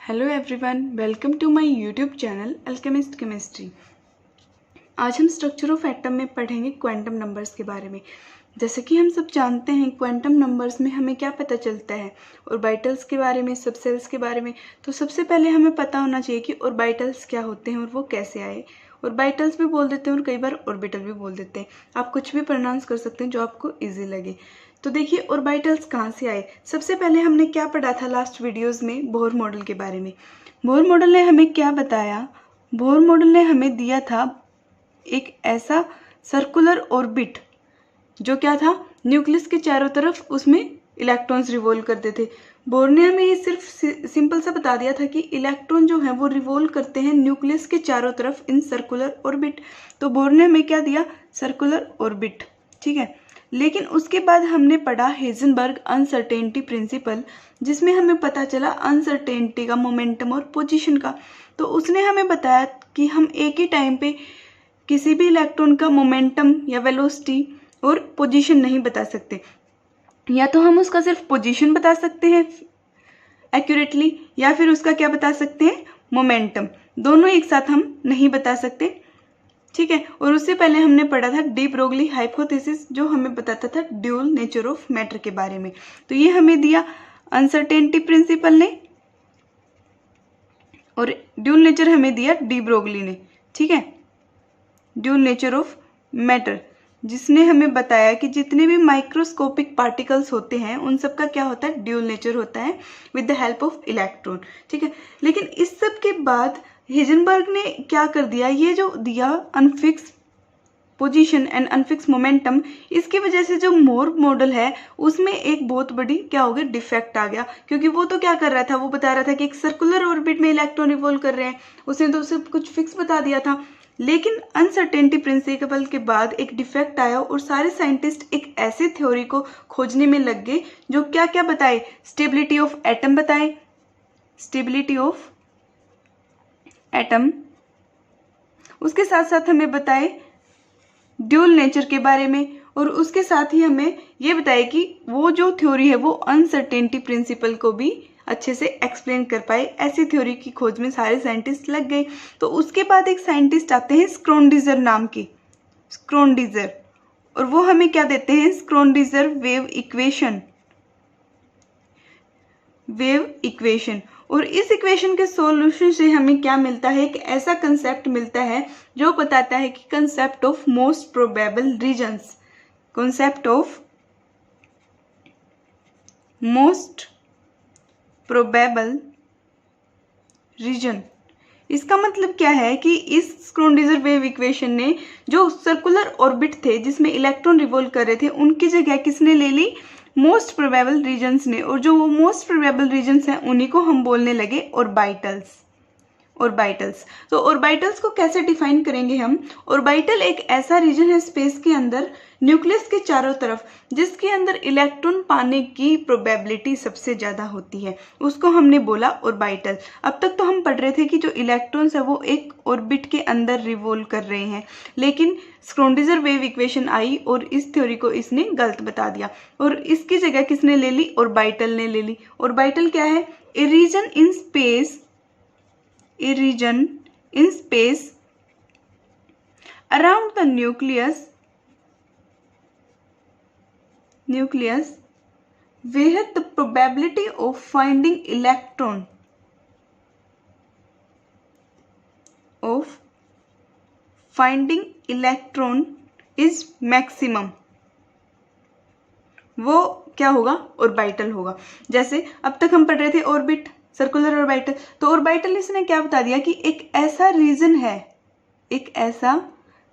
Hello everyone, welcome to my YouTube channel alchemist chemistry. आज हम structure of atom में पढ़ेंगे क्वांटम नंबर्स के बारे में। जैसे कि हम सब जानते हैं क्वांटम नंबर्स में हमें क्या पता चलता है, ऑर्बिटल्स के बारे में, सबसेल्स के बारे में। तो सबसे पहले हमें पता होना चाहिए कि ऑर्बिटल्स क्या होते हैं और वो कैसे आए। ऑर्बिटल्स भी बोल देते हैं और कई बार ऑर्बिटल भी बोल देते हैं। आप कुछ भी प्रोनाउंस कर सकते हैं जो आपको ईजी लगे। तो देखिए ऑर्बिटल्स कहाँ से आए। सबसे पहले हमने क्या पढ़ा था लास्ट वीडियोस में, बोहर मॉडल के बारे में। बोहर मॉडल ने हमें क्या बताया, बोहर मॉडल ने हमें दिया था एक ऐसा सर्कुलर ऑर्बिट जो क्या था, न्यूक्लियस के चारों तरफ उसमें इलेक्ट्रॉन्स रिवॉल्व करते थे। बोहर ने हमें ये सिर्फ सिंपल सा बता दिया था कि इलेक्ट्रॉन जो है वो रिवॉल्व करते हैं न्यूक्लियस के चारों तरफ इन सर्कुलर ऑर्बिट। तो बोहर ने हमें क्या दिया, सर्कुलर ऑर्बिट, ठीक है। लेकिन उसके बाद हमने पढ़ा हेजनबर्ग अनसर्टेनिटी प्रिंसिपल, जिसमें हमें पता चला अनसर्टेनिटी का, मोमेंटम और पोजीशन का। तो उसने हमें बताया कि हम एक ही टाइम पे किसी भी इलेक्ट्रॉन का मोमेंटम या वेलोसिटी और पोजीशन नहीं बता सकते। या तो हम उसका सिर्फ पोजीशन बता सकते हैं एक्यूरेटली, या फिर उसका क्या बता सकते हैं, मोमेंटम। दोनों एक साथ हम नहीं बता सकते, ठीक है। और उससे पहले हमने पढ़ा था डी ब्रोगली हाइपोथेसिस, जो हमें बताता था ड्यूल नेचर ऑफ मैटर के बारे में। तो ये हमें दिया अनसर्टेनिटी प्रिंसिपल ने और ड्यूल नेचर हमें दिया डी ब्रोगली ने, ठीक है। ड्यूल नेचर ऑफ मैटर, जिसने हमें बताया कि जितने भी माइक्रोस्कोपिक पार्टिकल्स होते हैं उन सब का क्या होता है, ड्यूल नेचर होता है with the help of electron, ठीक है। लेकिन इस सब के बाद हेजनबर्ग ने क्या कर दिया, ये जो दिया unfix position and unfix momentum, इसकी वजह से जो बोहर मॉडल है उसमें एक बहुत बड़ी क्या हो गया, डिफेक्ट आ गया। क्योंकि वो तो क्या कर रहा था, वो बता रहा था कि एक सर्कुलर ऑर्बिट में इलेक्ट्रॉन रिवॉल्व कर रहे हैं, उसने तो सब कुछ फिक्स बता दिया था। लेकिन अनसर्टेनिटी प्रिंसिपल के बाद एक डिफेक्ट आया और सारे साइंटिस्ट एक ऐसे थ्योरी को खोजने में लग गए जो क्या क्या बताए, स्टेबिलिटी ऑफ एटम बताए, स्टेबिलिटी ऑफ एटम। उसके साथ साथ हमें बताए ड्यूल नेचर के बारे में, और उसके साथ ही हमें ये बताया कि वो जो थ्योरी है वो अनसर्टेनिटी प्रिंसिपल को भी अच्छे से एक्सप्लेन कर पाए। ऐसी थ्योरी की खोज में सारे साइंटिस्ट लग गए। तो उसके बाद एक साइंटिस्ट आते हैं स्क्रोडिंजर नाम के, स्क्रोडिंजर, और वो हमें क्या देते हैं, Schrödinger wave equation, wave equation. और इस इक्वेशन के सॉल्यूशन से हमें क्या मिलता है, एक ऐसा कंसेप्ट मिलता है जो बताता है कि concept of most probable regions, concept of most probable region. इसका मतलब क्या है कि इस स्क्रोडिंजर वेव इक्वेशन ने जो सर्कुलर ऑर्बिट थे जिसमें इलेक्ट्रॉन रिवॉल्व कर रहे थे, उनकी जगह किसने ले ली, मोस्ट प्रोबेबल रीजन्स ने। और जो वो मोस्ट प्रोबेबल रीजन्स हैं उन्हीं को हम बोलने लगे ऑर्बिटल्स, ऑर्बिटल्स। तो ऑर्बिटल्स को कैसे डिफाइन करेंगे हम, ऑर्बिटल एक ऐसा रीजन है स्पेस के अंदर न्यूक्लियस के चारों तरफ जिसके अंदर इलेक्ट्रॉन पाने की प्रोबेबिलिटी सबसे ज्यादा होती है, उसको हमने बोला ऑर्बिटल। अब तक तो हम पढ़ रहे थे कि जो इलेक्ट्रॉन्स है वो एक ऑर्बिट के अंदर रिवॉल्व कर रहे हैं, लेकिन स्क्रोडिंजर वेव इक्वेशन आई और इस थ्योरी को इसने गलत बता दिया और इसकी जगह किसने ले ली, ऑर्बिटल ने ले ली। ऑर्बिटल क्या है, a region in space, a region in space around the nucleus where the probability of finding electron is maximum। वो क्या होगा, ऑर्बिटल होगा। जैसे अब तक हम पढ़ रहे थे ऑर्बिट, सर्कुलर ऑर्बिटल, तो ऑर्बिटल इसने क्या बता दिया कि एक ऐसा रीजन है, एक ऐसा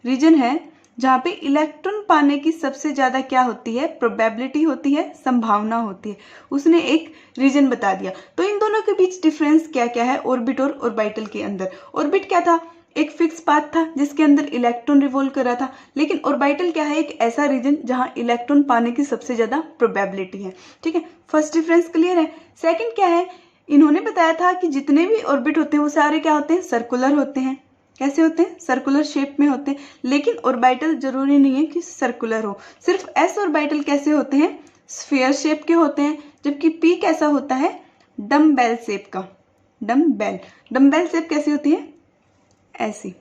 रीजन है जहाँ पे इलेक्ट्रॉन पाने की सबसे ज्यादा क्या होती है, प्रोबेबिलिटी होती है, संभावना होती है। उसने एक रीजन बता दिया। तो इन दोनों के बीच डिफरेंस क्या क्या है, ऑर्बिट और ऑर्बिटल के अंदर। ऑर्बिट क्या था, एक फिक्स पाथ था जिसके अंदर इलेक्ट्रॉन रिवॉल्व कर रहा था, लेकिन ऑर्बिटल क्या है, एक ऐसा रीजन जहां इलेक्ट्रॉन पाने की सबसे ज्यादा प्रोबेबिलिटी है, ठीक है। फर्स्ट डिफरेंस क्लियर है। सेकंड क्या है, इन्होंने बताया था कि जितने भी ऑर्बिट होते हैं वो सारे क्या होते हैं, सर्कुलर होते हैं। कैसे होते हैं, सर्कुलर शेप में होते हैं। लेकिन ऑर्बिटल जरूरी नहीं है कि सर्कुलर हो, सिर्फ एस ऑर्बिटल कैसे होते हैं, स्फीयर शेप के होते हैं, जबकि पी कैसा होता है, डम्बेल शेप का, डम्बेल। डम्बेल शेप कैसी होती है? ऐसी।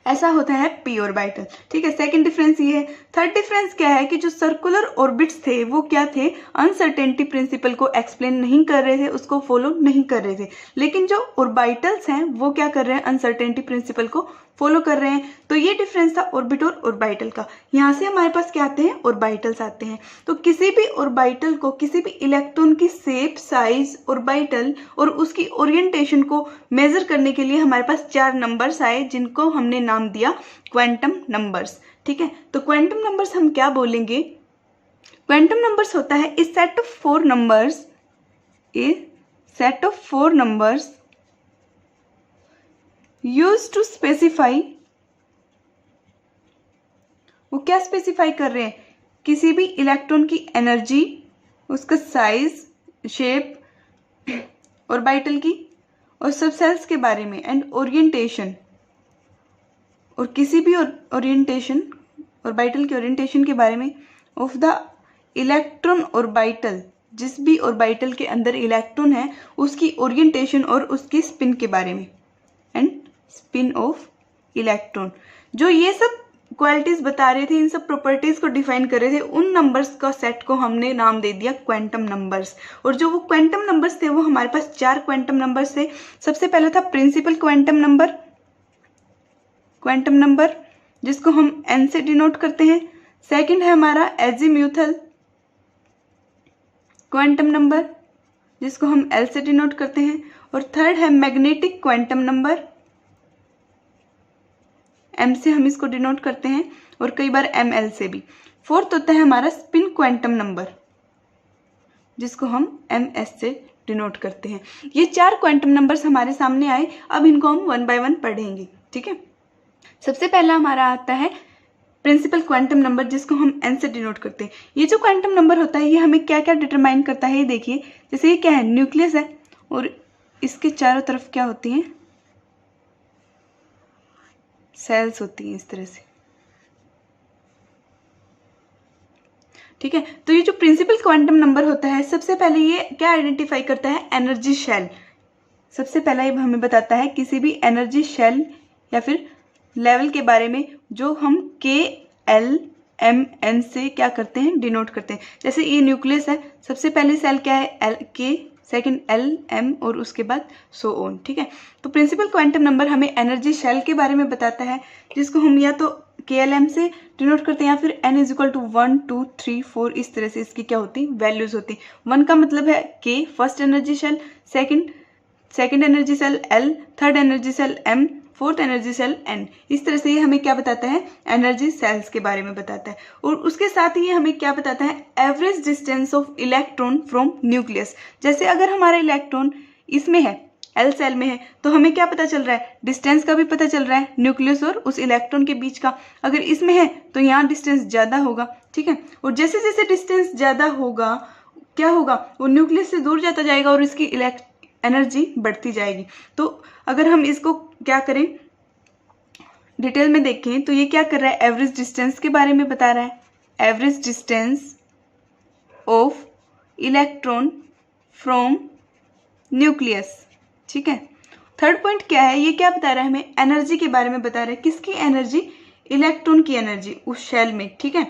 ऐसा होता है पी ऑर्बिटल। ठीक है, सेकंड डिफरेंस ये है। थर्ड डिफरेंस क्या है कि जो सर्कुलर ऑर्बिट्स थे वो क्या थे? अनसर्टेनिटी प्रिंसिपल को एक्सप्लेन नहीं कर रहे थे, उसको फॉलो नहीं कर रहे थे। लेकिन जो ऑर्बिटल्स हैं वो क्या कर रहे हैं? अनसर्टेनिटी प्रिंसिपल को फॉलो कर रहे हैं। तो ये डिफरेंस था ऑर्बिट और ऑर्बिटल का। यहाँ से हमारे पास क्या आते हैं? ऑर्बिटल्स आते हैं। तो किसी भी ऑर्बिटल को, किसी भी इलेक्ट्रॉन की शेप, साइज, ऑर्बिटल और उसकी ओरिएंटेशन को मेजर करने के लिए हमारे पास 4 नंबर्स आए जिनको हमने नाम दिया क्वांटम नंबर्स। ठीक है, तो क्वांटम नंबर्स हम क्या बोलेंगे? क्वांटम नंबर्स होता है इस set of 4 numbers, used to specify, वो क्या स्पेसिफाई कर रहे हैं? किसी भी इलेक्ट्रॉन की एनर्जी, उसका साइज, शेप, ऑर्बिटल की और सब सेल्स के बारे में, एंड ओरिएंटेशन, और किसी भी ओरिएंटेशन, ऑर्बिटल की ओरिएंटेशन के बारे में, ऑफ द इलेक्ट्रॉन ऑर्बिटल, जिस भी ऑर्बिटल के अंदर इलेक्ट्रॉन है उसकी ओरिएंटेशन और उसकी स्पिन के बारे में, एंड स्पिन ऑफ इलेक्ट्रॉन। जो ये सब क्वालिटीज बता रहे थे, इन सब प्रॉपर्टीज को डिफाइन कर रहे थे, उन नंबर्स का सेट को हमने नाम दे दिया क्वांटम नंबर्स। और जो वो क्वांटम नंबर्स थे वो हमारे पास 4 क्वांटम नंबर्स थे। सबसे पहला था प्रिंसिपल क्वांटम नंबर जिसको हम n से डिनोट करते हैं। सेकंड है हमारा एजीम्यूथल क्वांटम नंबर जिसको हम L से डिनोट करते हैं। और थर्ड है मैग्नेटिक क्वांटम नंबर, M से हम इसको डिनोट करते हैं और कई बार ML से भी। फोर्थ होता है हमारा स्पिन क्वांटम नंबर जिसको हम MS से डिनोट करते हैं। ये 4 क्वांटम नंबर्स हमारे सामने आए। अब इनको हम 1 बाय 1 पढ़ेंगे। ठीक है, सबसे पहला हमारा आता है प्रिंसिपल क्वांटम नंबर जिसको हम n से डिनोट करते हैं। ये जो क्वांटम नंबर होता है ये हमें क्या क्या डिटरमाइन करता है ये देखिए। जैसे ये क्या है? न्यूक्लियस है और इसके चारों तरफ क्या होती हैं? सेल्स होती हैं इस तरह से। ठीक है, तो ये जो प्रिंसिपल क्वांटम नंबर होता है सबसे पहले ये क्या आइडेंटिफाई करता है? Energy shell. सबसे पहला ये हमें बताता है किसी भी एनर्जी शेल या फिर लेवल के बारे में जो हम KLMN से क्या करते हैं? डिनोट करते हैं। जैसे ये न्यूक्लियस है, सबसे पहले सेल क्या है? K, सेकंड LM और उसके बाद सो ऑन। ठीक है, तो प्रिंसिपल क्वांटम नंबर हमें एनर्जी शेल के बारे में बताता है जिसको हम या तो KLM से डिनोट करते हैं या फिर n = 1 2 3 4 इस तरह से इसकी क्या होती? वैल्यूज होती। 1 का मतलब है K, first energy shell, second energy shell L, third energy shell M, fourth energy shell N। इस तरह से ये हमें क्या बताता है? एनर्जी सेल्स के बारे में बताता है। और उसके साथ ही ये हमें क्या बताता है? Average distance of electron from nucleus. जैसे अगर हमारा इलेक्ट्रॉन इसमें है, L सेल में है, तो हमें क्या पता चल रहा है? डिस्टेंस का भी पता चल रहा है, न्यूक्लियस और उस इलेक्ट्रॉन के बीच का। अगर इसमें है तो यहाँ डिस्टेंस ज़्यादा होगा। ठीक है, और जैसे जैसे डिस्टेंस ज़्यादा होगा क्या होगा? वो न्यूक्लियस से दूर जाता जाएगा और इसकी एनर्जी बढ़ती जाएगी। तो अगर हम इसको क्या करें, डिटेल में देखें तो ये क्या कर रहा है? एवरेज डिस्टेंस के बारे में बता रहा है। Average distance of electron from nucleus. ठीक है, थर्ड पॉइंट क्या है? ये क्या बता रहा है हमें? एनर्जी के बारे में बता रहा है। किसकी एनर्जी? इलेक्ट्रॉन की एनर्जी उस शेल में। ठीक है,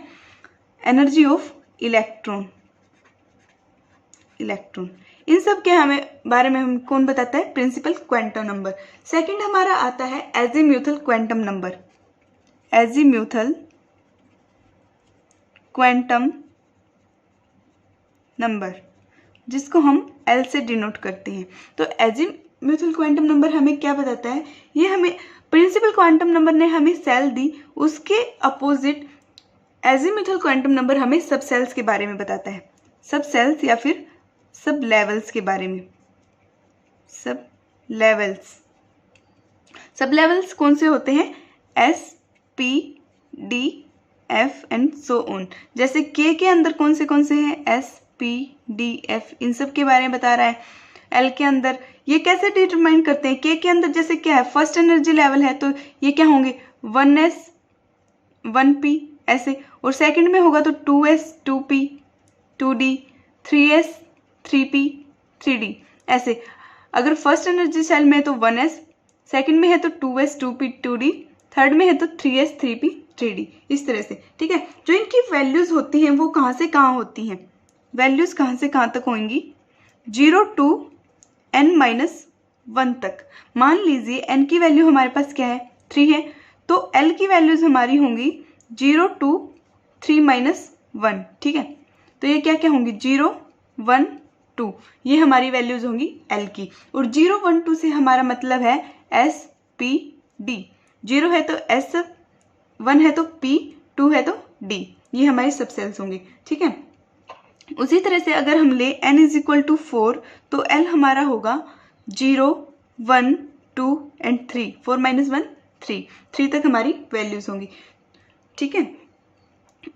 एनर्जी ऑफ इलेक्ट्रॉन। इन सब के हमें बारे में हम कौन बताता है? Principal quantum number. सेकंड हमारा आता है azimuthal quantum number. Azimuthal quantum number जिसको हम L से डिनोट करते हैं। तो एजीम्यूथल क्वांटम नंबर हमें क्या बताता है? ये हमें प्रिंसिपल क्वांटम नंबर ने हमें सेल दी, उसके अपोजिट एजीम्यूथल क्वांटम नंबर हमें सब सेल्स के बारे में बताता है। सब सेल्स या फिर सब लेवल्स के बारे में। सब लेवल्स कौन से होते हैं? S, P, D, F and so on. जैसे K के अंदर कौन से हैं? S, P, D, F, इन सब के बारे में बता रहा है। L के अंदर ये कैसे डिटरमाइन करते हैं? K के अंदर जैसे क्या है? फर्स्ट एनर्जी लेवल है तो ये क्या होंगे? 1S, 1P ऐसे। और सेकंड में होगा तो 2S, 2P, 2D, 3S, 3P, 3D ऐसे। अगर फर्स्ट एनर्जी सेल में है तो 1s, सेकंड में है तो 2s 2p 2d, थर्ड में है तो 3s 3p 3d, इस तरह से। ठीक है, जो इनकी वैल्यूज होती हैं वो कहाँ से कहाँ होती हैं, वैल्यूज कहाँ से कहाँ तक होंगी, 0 to n-1 तक। मान लीजिए n की वैल्यू हमारे पास क्या है, 3 है, तो l की वैल्यूज हमारी होंगी 0 to 3-1। ठीक है, तो ये क्या क्या होंगी, 0 1 2, ये हमारी वैल्यूज होंगी l की। और 0 1 2 से हमारा मतलब है s p d, 0 है तो s, 1 है तो p, 2 है तो d, ये हमारी सब सेल्स होंगी। ठीक है, उसी तरह से अगर हम ले n इज इक्वल टू 4 तो l हमारा होगा 0 1 2 एंड 3, 4 - 1 3 तक हमारी वैल्यूज होंगी। ठीक है,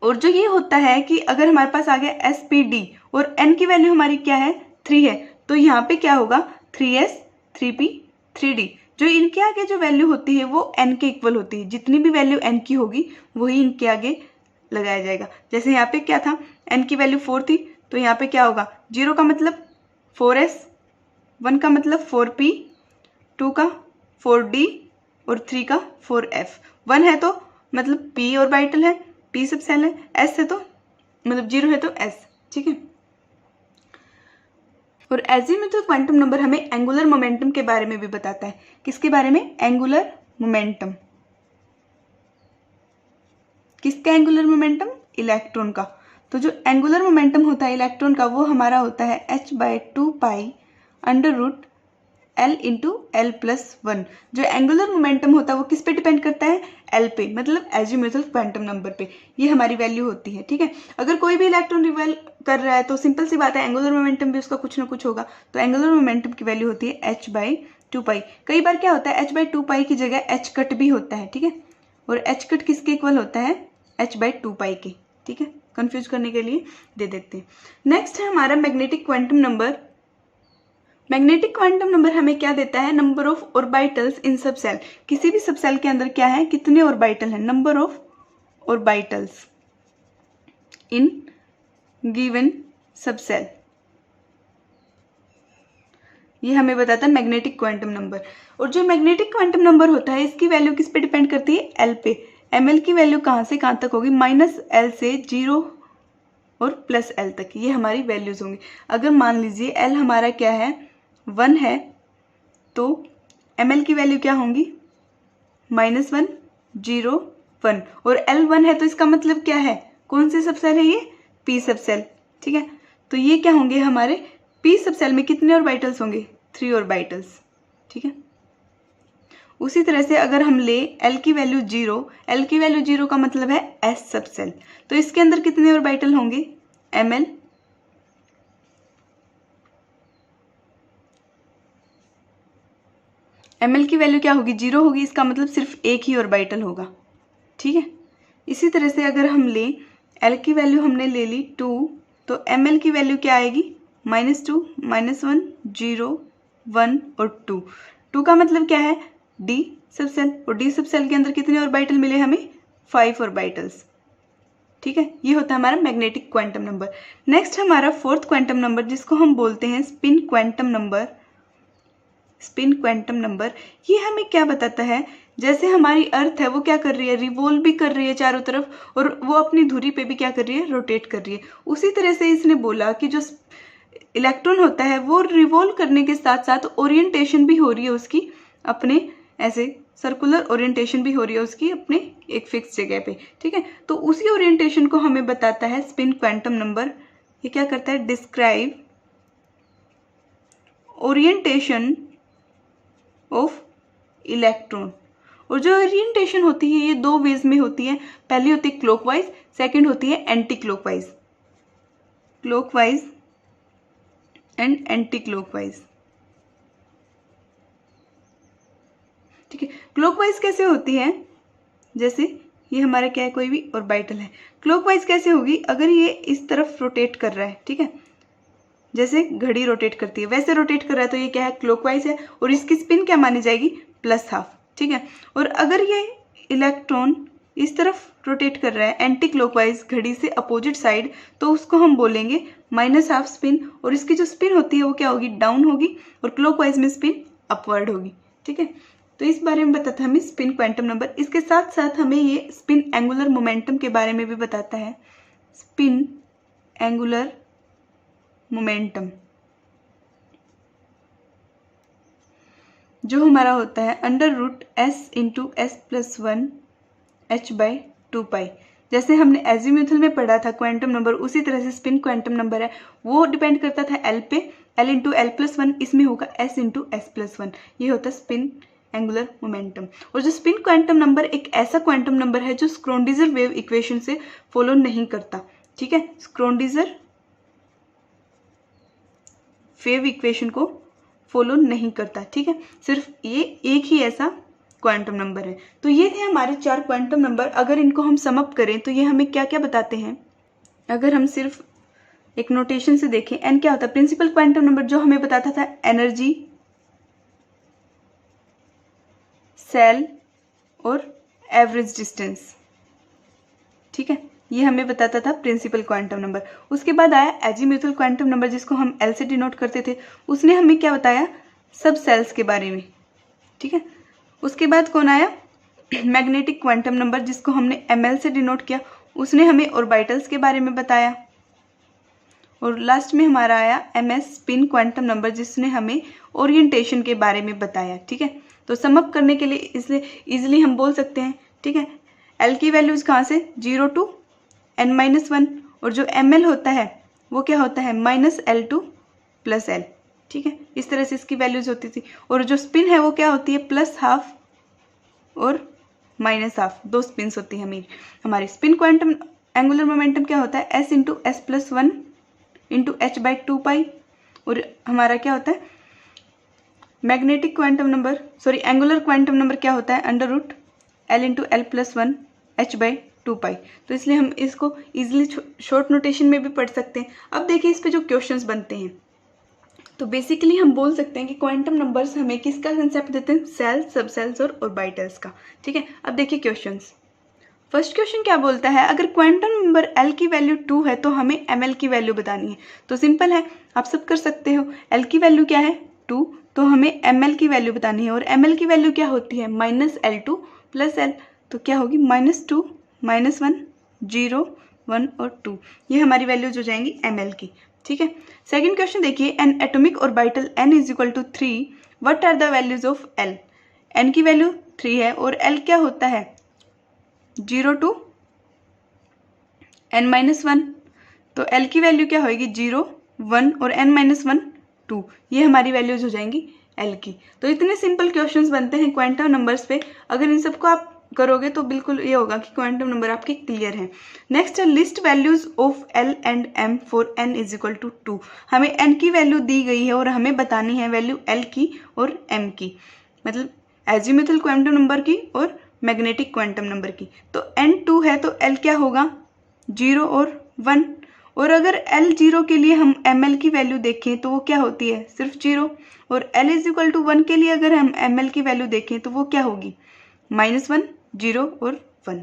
और जो ये होता है कि अगर हमारे पास आ गया एस पी डी और n की वैल्यू हमारी क्या है, 3 है, तो यहाँ पे क्या होगा 3s 3p 3d। जो इनके आगे जो वैल्यू होती है वो n के इक्वल होती है, जितनी भी वैल्यू n की होगी वही इनके आगे लगाया जाएगा। जैसे यहाँ पे क्या था, n की वैल्यू 4 थी, तो यहाँ पे क्या होगा, 0 का मतलब 4s, 1 का मतलब 4p, 2 का 4d और 3 का 4f। 1 है तो मतलब p ऑर्बिटल है, p सब सेल है, s है तो मतलब 0 है तो s। ठीक है, और एजीमुथल क्वांटम नंबर हमें एंगुलर मोमेंटम के बारे में भी बताता है। किसके बारे में, एंगुलर मोमेंटम। किसका एंगुलर मोमेंटम, इलेक्ट्रॉन का। तो जो एंगुलर मोमेंटम होता है इलेक्ट्रॉन का वो हमारा होता है h/2π L इंटू L+1। जो एंगुलर मोमेंटम होता है वो किस पे डिपेंड करता है, L पे, मतलब एजीमुथल क्वांटम नंबर पे, ये हमारी वैल्यू होती है। ठीक है, अगर कोई भी इलेक्ट्रॉन रिवॉल्व कर रहा है तो सिंपल सी बात है एंगुलर मोमेंटम भी उसका कुछ ना कुछ होगा, तो एंगुलर मोमेंटम की वैल्यू होती है h/2π। कई बार क्या होता है h/2π की जगह h कट भी होता है। ठीक है, और h कट किसके इक्वल होता है, h/2π के। ठीक है, कंफ्यूज करने के लिए दे देते हैं। नेक्स्ट है हमारा magnetic quantum number. Magnetic quantum number हमें क्या देता है, नंबर ऑफ ऑर्बिटल्स इन सब सेल। किसी भी सब सेल के अंदर क्या है, कितने ऑर्बिटल हैं, number of orbitals in given सब सेल, ये हमें बताता है मैग्नेटिक क्वांटम नंबर। और जो मैग्नेटिक क्वांटम नंबर होता है इसकी वैल्यू किस पे डिपेंड करती है, एल पे। ml की वैल्यू कहाँ से कहाँ तक होगी, -l से 0 और +l तक, ये हमारी वैल्यूज होंगी। अगर मान लीजिए l हमारा क्या है, 1 है, तो ml की वैल्यू क्या होंगी, -1 0 1, और l 1 है तो इसका मतलब क्या है, कौन से सब सेल है ये, p सब सेल। ठीक है, तो ये क्या होंगे हमारे p सब सेल में कितने ऑर्बिटल्स होंगे, 3 ऑर्बिटल्स। ठीक है, उसी तरह से अगर हम ले l की वैल्यू 0, l की वैल्यू 0 का मतलब है s सब सेल, तो इसके अंदर कितने ऑर्बिटल होंगे, ml की वैल्यू क्या होगी, 0 होगी, इसका मतलब सिर्फ एक ही ऑर्बिटल होगा। ठीक है, इसी तरह से अगर हम ले l की वैल्यू हमने ले ली 2, तो ml की वैल्यू क्या आएगी, -2 -1 0 1 और 2। 2 का मतलब क्या है, d सब सेल, और d सब सेल के अंदर कितने ऑर्बिटल मिले हमें, 5 ऑर्बिटल्स। ठीक है, ये होता है हमारा मैग्नेटिक क्वांटम नंबर। नेक्स्ट हमारा फोर्थ क्वांटम नंबर जिसको हम बोलते हैं spin quantum number. Spin quantum number ये हमें क्या बताता है, जैसे हमारी अर्थ है वो क्या कर रही है, रिवॉल्व भी कर रही है चारों तरफ, और वो अपनी धुरी पे भी क्या कर रही है, रोटेट कर रही है। उसी तरह से इसने बोला कि जो इलेक्ट्रॉन होता है वो रिवॉल्व करने के साथ साथ ओरिएंटेशन भी हो रही है उसकी, अपने ऐसे सर्कुलर ओरिएंटेशन भी हो रही है उसकी अपने एक फिक्स जगह पे। ठीक है, तो उसी ओरिएंटेशन को हमें बताता है स्पिन क्वांटम नंबर। ये क्या करता है, डिस्क्राइब ओरिएंटेशन ऑफ इलेक्ट्रॉन। और जो ओरिएंटेशन होती है ये 2 वेज में होती है, पहली होती है क्लॉकवाइज, सेकंड होती है anti clockwise, clockwise and anti clockwise. ठीक है, क्लॉकवाइज कैसे होती है, जैसे ये हमारा क्या है, कोई भी ऑर्बिटल है, क्लॉकवाइज कैसे होगी, अगर ये इस तरफ रोटेट कर रहा है, ठीक है, जैसे घड़ी रोटेट करती है वैसे रोटेट कर रहा है, तो ये क्या है, क्लॉकवाइज है, और इसकी स्पिन क्या मानी जाएगी, +½ ठीक है। और अगर ये इलेक्ट्रॉन इस तरफ रोटेट कर रहा है एंटी क्लॉकवाइज घड़ी से अपोजिट साइड, तो उसको हम बोलेंगे -हाफ स्पिन। और इसकी जो स्पिन होती है वो क्या होगी, डाउन होगी, और क्लॉकवाइज में स्पिन अपवर्ड होगी। ठीक है, तो इस बारे में बताता है हमें स्पिन क्वांटम नंबर। इसके साथ साथ हमें ये स्पिन एंगुलर मोमेंटम के बारे में भी बताता है। स्पिन एंगुलर मोमेंटम जो हमारा होता है √s × s+1 h/2π। जैसे हमने एजीम्यूथल में पढ़ा था क्वांटम नंबर, उसी तरह से स्पिन क्वांटम नंबर है, वो डिपेंड करता था L पे, L × l+1, इसमें होगा s × s+1। ये होता है स्पिन एंगुलर मोमेंटम। और जो स्पिन क्वांटम नंबर एक ऐसा क्वांटम नंबर है जो स्क्रोडिंगर वेव इक्वेशन से फॉलो नहीं करता। ठीक है, स्क्रोडिंगर वेव इक्वेशन को फॉलो नहीं करता। ठीक है, सिर्फ ये एक ही ऐसा क्वांटम नंबर है। तो ये थे हमारे 4 क्वांटम नंबर। अगर इनको हम सम अप करें तो ये हमें क्या क्या बताते हैं। अगर हम सिर्फ एक नोटेशन से देखें, एन क्या होता है, प्रिंसिपल क्वांटम नंबर जो हमें बताता था एनर्जी, सेल और एवरेज डिस्टेंस। ठीक है, ये हमें बताता था प्रिंसिपल क्वांटम नंबर। उसके बाद आया एजीम्यूथल क्वांटम नंबर जिसको हम एल से डिनोट करते थे। उसने हमें क्या बताया, सब सेल्स के बारे में। ठीक है, उसके बाद कौन आया, मैग्नेटिक क्वांटम नंबर जिसको हमने ml से डिनोट किया। उसने हमें ऑर्बिटल्स के बारे में बताया। और लास्ट में हमारा आया ms स्पिन क्वांटम नंबर जिसने हमें ओरिएंटेशन के बारे में बताया। ठीक है, तो सम अप करने के लिए इसलिए इजिली हम बोल सकते हैं। ठीक है, L की वैल्यूज कहाँ से, 0 to n-1, और जो ml होता है वो क्या होता है, -L2 + L। ठीक है, इस तरह से इसकी वैल्यूज होती थी। और जो स्पिन है वो क्या होती है, +हाफ और -हाफ, 2 स्पिन्स होती है हमारी। स्पिन क्वांटम एंगुलर मोमेंटम क्या होता है, s × s+1 × h/2π। और हमारा क्या होता है magnetic quantum number, sorry angular quantum number क्या होता है, √L × l+1 h/2π। तो इसलिए हम इसको इजिली शॉर्ट नोटेशन में भी पढ़ सकते हैं। अब देखिए इस पे जो क्वेश्चंस बनते हैं, तो बेसिकली हम बोल सकते हैं कि क्वांटम नंबर्स हमें किसका कंसेप्ट देते हैं, सेल्स, सब सेल्स और ऑर्बिटल्स का। ठीक है, अब देखिए क्वेश्चंस। फर्स्ट क्वेश्चन क्या बोलता है, अगर क्वांटम नंबर L की वैल्यू 2 है तो हमें ml की वैल्यू बतानी है। तो सिंपल है, आप सब कर सकते हो। L की वैल्यू क्या है, 2, तो हमें ml की वैल्यू बतानी है। और ml की वैल्यू क्या होती है, -L2 + L। तो क्या होगी, -2, -1, 0, 1 और 2। ये हमारी वैल्यूज हो जाएंगी ml की। ठीक है, सेकंड क्वेश्चन देखिए, an atomic orbital n = 3, what are the values of L। n की वैल्यू 3 है और L क्या होता है, 0 to n-1। तो L की वैल्यू क्या होगी, 0, 1 और n-1 2। ये हमारी वैल्यूज हो जाएंगी L की। तो इतने सिंपल क्वेश्चंस बनते हैं क्वांटम नंबर्स पे। अगर इन सबको आप करोगे तो बिल्कुल ये होगा कि क्वांटम नंबर आपके क्लियर हैं। नेक्स्ट है list values of L and M for n = 2। हमें n की वैल्यू दी गई है और हमें बतानी है वैल्यू L की और M की, मतलब एजीम्यूथल क्वांटम नंबर की और मैग्नेटिक क्वांटम नंबर की। तो n 2 है तो L क्या होगा, 0 और 1। और अगर L 0 के लिए हम ml की वैल्यू देखें तो वो क्या होती है, सिर्फ 0। और L = 1 के लिए अगर हम ml की वैल्यू देखें तो वो क्या होगी, -1, 0 और 1।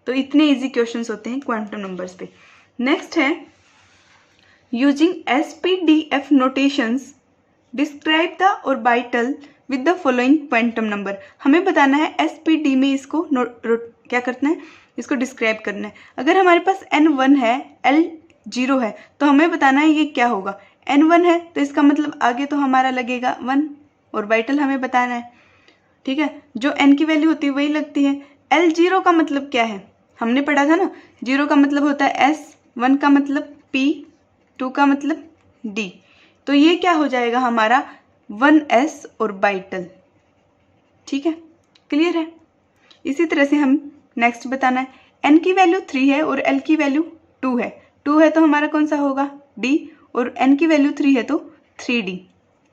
तो इतने इजी क्वेश्चंस होते हैं क्वांटम नंबर्स पे। नेक्स्ट है using SPDF notations describe the orbital with the following quantum number. हमें बताना है SPD में इसको क्या करना है, इसको डिस्क्राइब करना है। अगर हमारे पास n1 है, L 0 है, तो हमें बताना है ये क्या होगा। n1 है तो इसका मतलब आगे तो हमारा लगेगा 1, ऑर्बिटल हमें बताना है। ठीक है, जो n की वैल्यू होती है वही लगती है। L 0 का मतलब क्या है, हमने पढ़ा था ना, 0 का मतलब होता है S, 1 का मतलब P, 2 का मतलब D। तो ये क्या हो जाएगा हमारा 1s ऑर्बिटल। ठीक है, क्लियर है। इसी तरह से हम नेक्स्ट बताना है, n की वैल्यू 3 है और L की वैल्यू 2 है। 2 है तो हमारा कौन सा होगा, D, और n की वैल्यू 3 है तो 3D।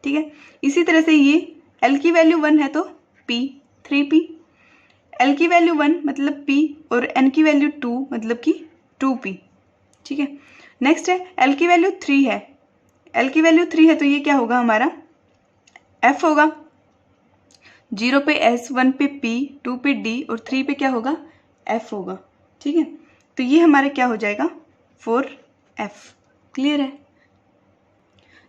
ठीक है, इसी तरह से ये L की वैल्यू 1 है तो P, 3P। L की वैल्यू 1 मतलब P और n की वैल्यू 2 मतलब कि 2P। ठीक है, नेक्स्ट है L की वैल्यू 3 है, L की वैल्यू 3 है तो ये क्या होगा हमारा F होगा। 0 पे S, 1 पे P, 2 पे D और 3 पे क्या होगा F होगा, ठीक है। तो ये हमारा क्या हो जाएगा 4F। क्लियर है।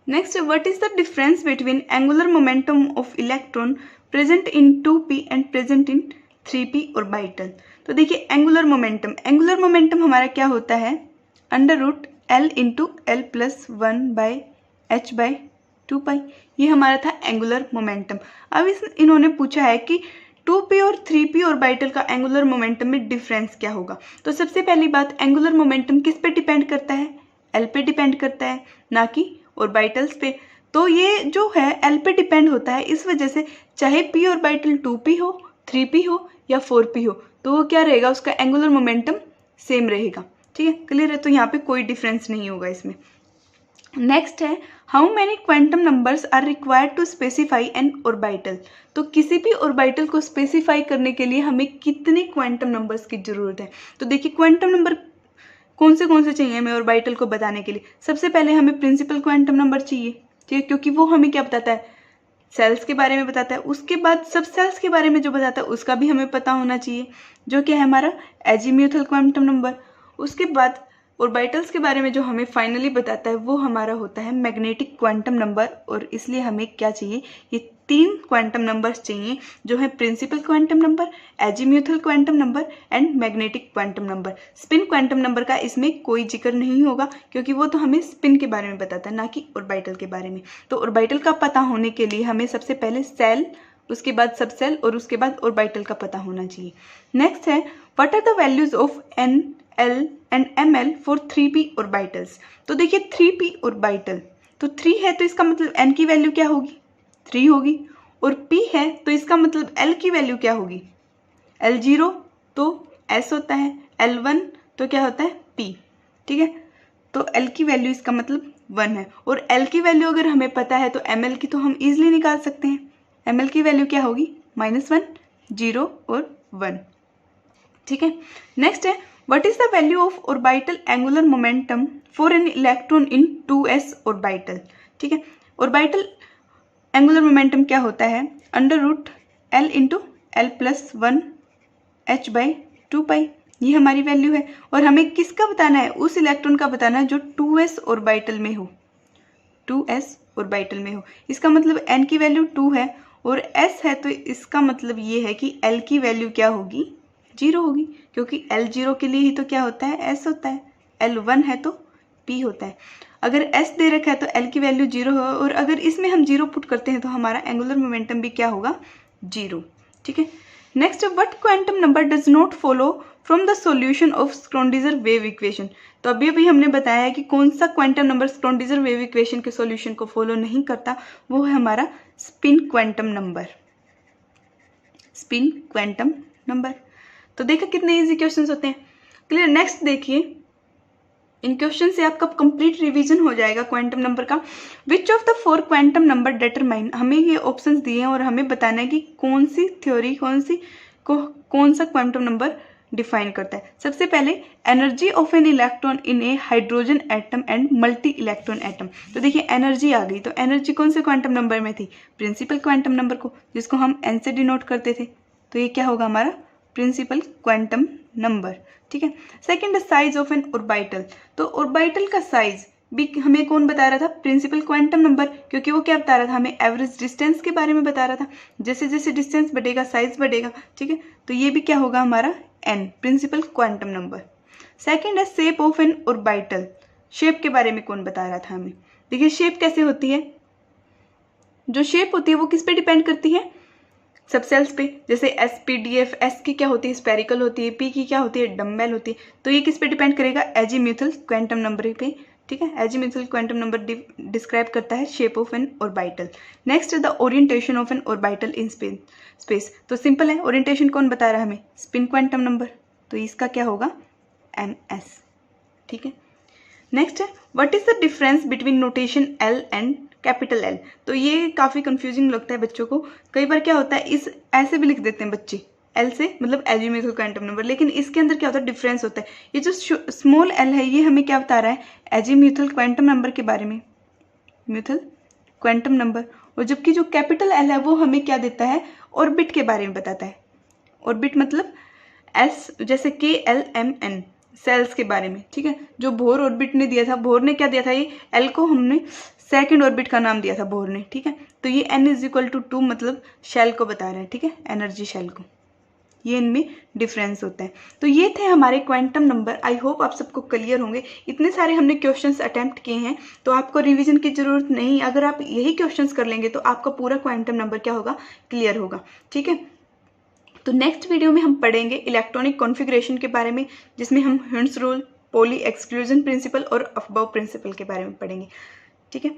Next, what is the difference between angular momentum of electron present in 2p and present in 3p orbital. तो देखिए एंगुलर मोमेंटम हमारा क्या होता है, under root L into L plus 1/h/2π। ये हमारा था एंगुलर मोमेंटम। अब इन्होंने पूछा है कि 2p और 3p ऑर्बिटल का एंगुलर मोमेंटम में डिफरेंस क्या होगा। तो सबसे पहली बात, एंगुलर मोमेंटम किस पे डिपेंड करता है, L पे डिपेंड करता है, ना कि ऑर्बिटल्स पे। तो ये जो है L पे डिपेंड होता है, इस वजह से चाहे p ऑर्बिटल 2p हो, 3p हो या 4p हो, तो वो क्या रहेगा, उसका एंगुलर मोमेंटम सेम रहेगा। ठीक है, क्लियर है। तो यहाँ पे कोई डिफरेंस नहीं होगा इसमें। नेक्स्ट है, how many quantum numbers are required to specify an orbital. तो किसी भी ऑर्बिटल को स्पेसिफाई करने के लिए हमें कितने क्वांटम नंबर्स की जरूरत है। तो देखिए क्वांटम नंबर कौन से चाहिए हमें ऑर्बिटल को बताने के लिए। सबसे पहले हमें प्रिंसिपल क्वांटम नंबर चाहिए, ठीक है, क्योंकि वो हमें क्या बताता है, सेल्स के बारे में बताता है। उसके बाद सब सेल्स के बारे में जो बताता है उसका भी हमें पता होना चाहिए, जो क्या है हमारा एजीम्यूथल क्वांटम नंबर। उसके बाद ऑर्बिटल्स के बारे में जो हमें फाइनली बताता है वो हमारा होता है मैग्नेटिक क्वांटम नंबर। और इसलिए हमें क्या चाहिए, ये 3 क्वांटम नंबर्स चाहिए, जो है principal quantum number, azimuthal quantum number and magnetic quantum number. Spin quantum number का इसमें कोई जिक्र नहीं होगा, क्योंकि वो तो हमें स्पिन के बारे में बताता है, ना कि ऑर्बिटल के बारे में। तो ऑर्बिटल का पता होने के लिए हमें सबसे पहले सेल, उसके बाद सब सेल और उसके बाद ऑर्बिटल का पता होना चाहिए। नेक्स्ट है, what are the values of N, L and ML for 3p orbitals. तो देखिए 3p ऑर्बिटल, तो 3 है तो इसका मतलब N की वैल्यू क्या होगी, 3 होगी। और p है तो इसका मतलब L की वैल्यू क्या होगी, L0 तो S होता है, L1 तो क्या होता है p। ठीक है, तो L की वैल्यू इसका मतलब 1 है। और L की वैल्यू अगर हमें पता है तो ML की तो हम इजिली निकाल सकते हैं। ML की वैल्यू क्या होगी, -1, 0 और 1। ठीक है। नेक्स्ट है, what is the value of orbital angular momentum for an electron in 2s orbital. ठीक है, ऑर्बिटल एंगुलर मोमेंटम क्या होता है, under root L into L plus 1/h/2π। ये हमारी वैल्यू है। और हमें किसका बताना है, उस इलेक्ट्रॉन का बताना है जो 2s ऑर्बिटल में हो, 2s ऑर्बिटल में हो। इसका मतलब n की वैल्यू 2 है और s है, तो इसका मतलब ये है कि l की वैल्यू क्या होगी, 0 होगी, क्योंकि L0 के लिए ही तो क्या होता है, S होता है। L1 है तो P होता है। अगर S दे रखा है तो L की वैल्यू 0 हो, और अगर इसमें हम 0 पुट करते हैं तो हमारा एंगुलर मोमेंटम भी क्या होगा, 0। ठीक है। Next, what quantum number does not follow from the solution of Schrödinger wave equation. तो अभी हमने बताया है कि कौन सा quantum number Schrödinger wave equation के सॉल्यूशन को फॉलो नहीं करता, वो है हमारा spin quantum number, spin quantum number. तो देखा कितने इजी क्वेश्चंस होते हैं। क्लियर। नेक्स्ट देखिए, इन क्वेश्चन से आपका कंप्लीट रिवीजन हो जाएगा क्वांटम नंबर का। Which of the 4 quantum number determine, हमें ये ऑप्शंस दिए हैं और हमें बताना है कि कौन सी थ्योरी कौन सा क्वांटम नंबर डिफाइन करता है। सबसे पहले, energy of N electron in A hydrogen atom and multi electron atom. तो देखिए एनर्जी आ गई, तो एनर्जी कौन से क्वांटम नंबर में थी, प्रिंसिपल क्वांटम नंबर को, जिसको हम n से डिनोट करते थे। तो ये क्या होगा हमारा प्रिंसिपल क्वांटम नंबर। ठीक है। Second, size of an orbital. तो ऑर्बिटल का साइज भी हमें कौन बता रहा था, प्रिंसिपल क्वांटम नंबर, क्योंकि वो क्या बता रहा था, हमें एवरेज डिस्टेंस के बारे में बता रहा था। जैसे जैसे डिस्टेंस बढ़ेगा साइज बढ़ेगा। ठीक है, तो ये भी क्या होगा हमारा n, principal quantum number. Second है shape of an orbital. Shape के बारे में कौन बता रहा था हमें। देखिए शेप कैसे होती है, जो शेप होती है वो किस पे डिपेंड करती है, सब सेल्स पे। जैसे SPDF, S की क्या होती है, स्पेरिकल होती है, P की क्या होती है, डम्बेल होती है। तो ये किस पे डिपेंड करेगा, एजीम्यूथल क्वांटम नंबर पे। ठीक है, एजीम्यूथल क्वांटम नंबर डिस्क्राइब करता है shape of an orbital. Next, the orientation of an orbital in space. तो सिंपल है, ओरिएंटेशन कौन बता रहा है हमें, स्पिन क्वांटम नंबर, तो इसका क्या होगा ms। ठीक है। नेक्स्ट है, what is the difference between notation L and capital L। तो ये काफ़ी कंफ्यूजिंग लगता है बच्चों को। कई बार क्या होता है, इस ऐसे भी लिख देते हैं बच्चे, L से मतलब एजीम्यूथल क्वांटम नंबर, लेकिन इसके अंदर क्या होता है, डिफरेंस होता है। ये जो स्मॉल l है ये हमें क्या बता रहा है, एजीम्यूथल क्वांटम नंबर के बारे में, म्यूथल क्वांटम नंबर। और जबकि जो कैपिटल L है वो हमें क्या देता है, ऑर्बिट के बारे में बताता है। ऑर्बिट मतलब एस जैसे KLMN सेल्स के बारे में, ठीक है। जो बोर ऑर्बिट ने दिया था, बोर ने क्या दिया था, ये एल को हमने सेकंड ऑर्बिट का नाम दिया था बोर ने, ठीक है। तो ये n=2 मतलब शेल को बता रहा है, ठीक है, एनर्जी शेल को। ये इनमें डिफरेंस होता है। तो ये थे हमारे क्वांटम नंबर। आई होप आप सबको क्लियर होंगे। इतने सारे हमने क्वेश्चंस अटेम्प्ट किए हैं तो आपको रिवीजन की जरूरत नहीं। अगर आप यही क्वेश्चंस कर लेंगे तो आपका पूरा क्वांटम नंबर क्या होगा, क्लियर होगा, ठीक है। तो नेक्स्ट वीडियो में हम पढ़ेंगे इलेक्ट्रॉनिक कॉन्फ़िगरेशन के बारे में, जिसमें हम hands rule, poly exclusion principle और अफबाउ प्रिंसिपल के बारे में पढ़ेंगे, ठीक है।